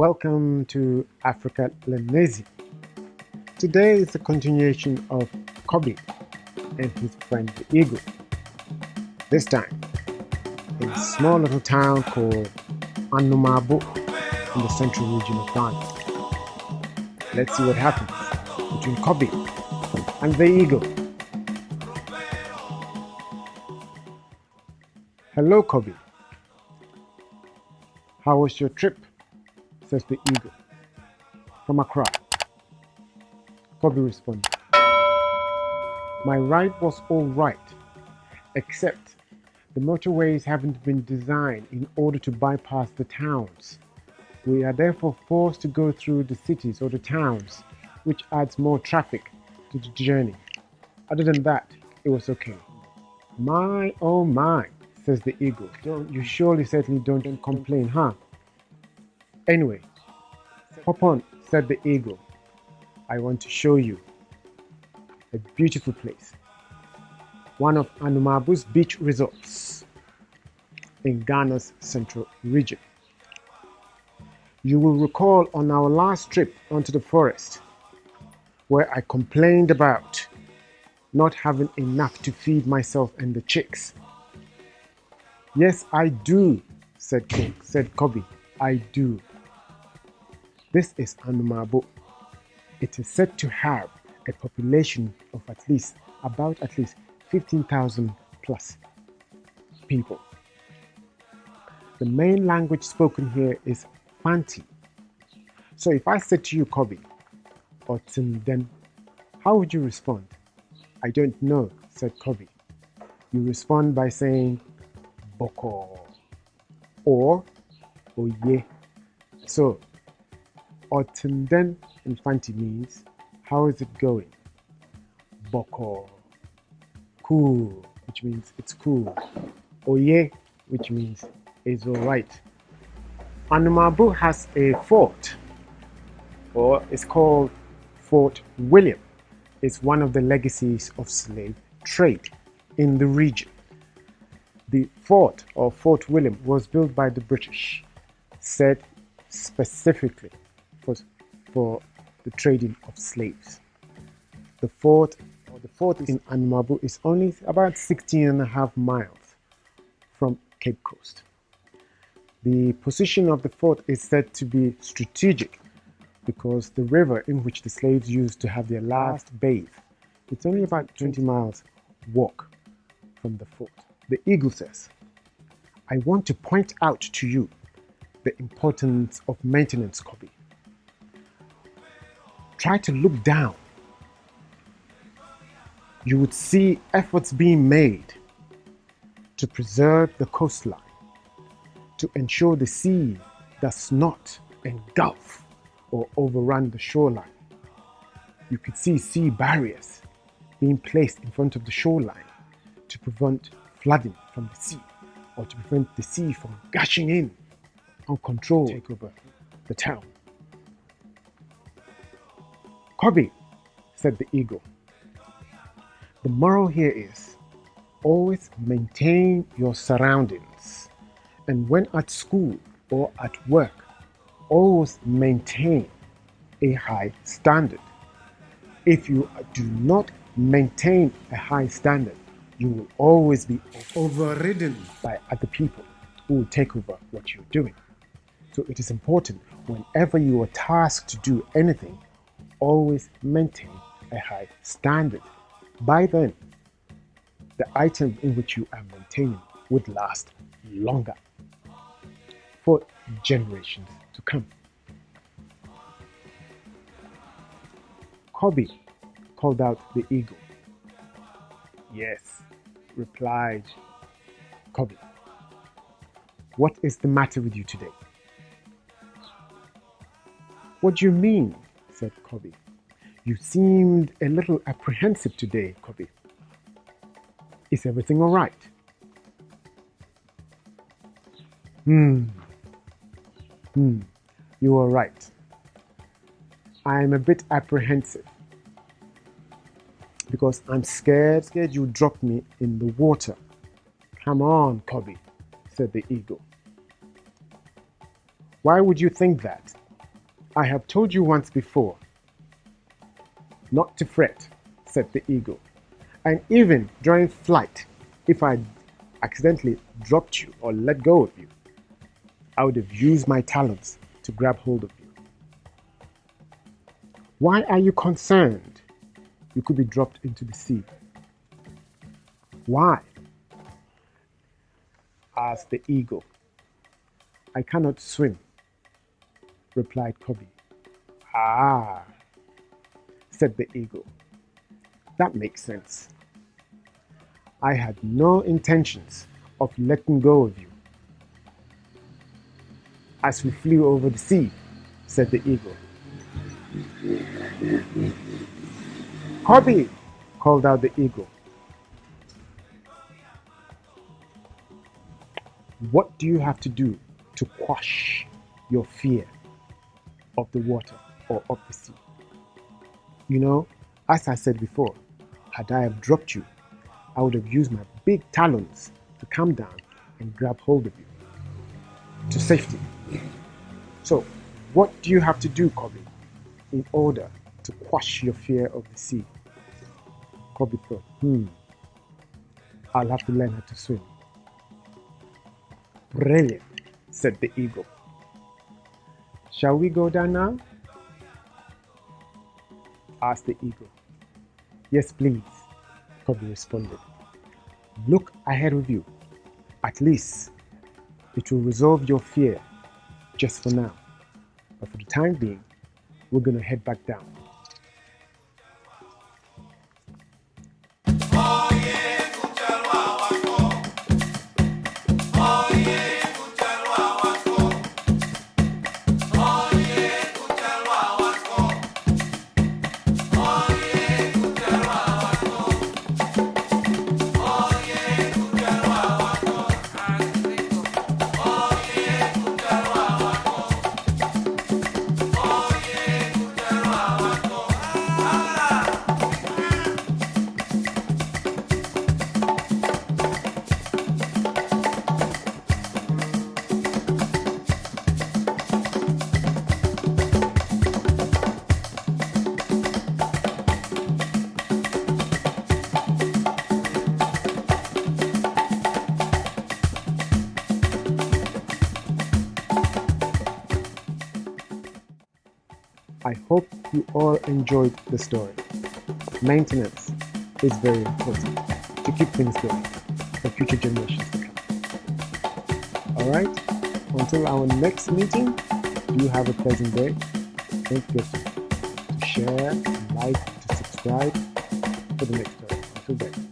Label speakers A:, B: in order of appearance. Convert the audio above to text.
A: Welcome to Africalēnisi. Today is a continuation of Kobby and his friend the eagle. This time, in a small little town called Anomabo in the central region of Ghana. Let's see what happens between Kobby and the eagle. Hello, Kobby. How was your trip? Says the eagle. From Accra. Kobby responded. My ride was all right, except the motorways haven't been designed in order to bypass the towns. We are therefore forced to go through the cities or the towns, which adds more traffic to the journey. Other than that, it was okay. My, oh my, says the eagle. You surely certainly don't complain, huh? Anyway, hop on, said the eagle. I want to show you a beautiful place. One of Anomabo's beach resorts in Ghana's central region. You will recall on our last trip onto the forest where I complained about not having enough to feed myself and the chicks. Yes, I do, said Kobby. I do. This is Anomabo. It is said to have a population of at least 15,000 plus people. The main language spoken here is Fanti. So if I said to you, Kobby, or then, how would you respond? I don't know, said Kobby. You respond by saying Boko or Oye. So Otinden in Fanti means how is it going? Boko, cool, which means it's cool. Oye, which means it's alright. Anomabo has a fort, or it's called Fort William. It's one of the legacies of slave trade in the region. The fort, or Fort William, was built by the British, said specifically for the trading of slaves. The fort in Anomabo is only about 16.5 miles from Cape Coast. The position of the fort is said to be strategic because the river in which the slaves used to have their last bathe, it's only about 20 miles walk from the fort. The eagle says, I want to point out to you the importance of maintenance, Kobby. Try to look down. You would see efforts being made to preserve the coastline, to ensure the sea does not engulf or overrun the shoreline. You could see sea barriers being placed in front of the shoreline to prevent flooding from the sea, or to prevent the sea from gushing in uncontrolled, take over the town. Kobby, said the eagle, the moral here is always maintain your surroundings, and when at school or at work, always maintain a high standard. If you do not maintain a high standard, you will always be overridden by other people who will take over what you're doing. So it is important, whenever you are tasked to do anything, always maintain a high standard. By then, the item in which you are maintaining would last longer for generations to come. Kobby called out the eagle. Yes, replied Kobby. What is the matter with you today? What do you mean? Said Kobby. You seemed a little apprehensive today, Kobby. Is everything all right? You are right. I am a bit apprehensive because I'm scared you drop me in the water. Come on, Kobby, said the eagle. Why would you think that? I have told you once before not to fret, said the eagle. And even during flight, if I accidentally dropped you or let go of you, I would have used my talons to grab hold of you. Why are you concerned? You could be dropped into the sea. Why? Asked the eagle. I cannot swim, replied Kobby. Ah, said the eagle. That makes sense. I had no intentions of letting go of you. As we flew over the sea, said the eagle. Kobby, called out the eagle. What do you have to do to quash your fear of the water or of the sea? You know, as I said before, had I have dropped you, I would have used my big talons to come down and grab hold of you to safety. So, what do you have to do, Kobby, in order to quash your fear of the sea? Kobby thought, I'll have to learn how to swim. Brilliant, said the eagle. Shall we go down now? Asked the eagle. Yes, please, Kobby responded. Look ahead of you. At least it will resolve your fear just for now. But for the time being, we're going to head back down. I hope you all enjoyed the story. Maintenance is very important to keep things going for future generations to come. Alright, until our next meeting, do have a pleasant day. Don't forget to share, like, to subscribe for the next story. Until then.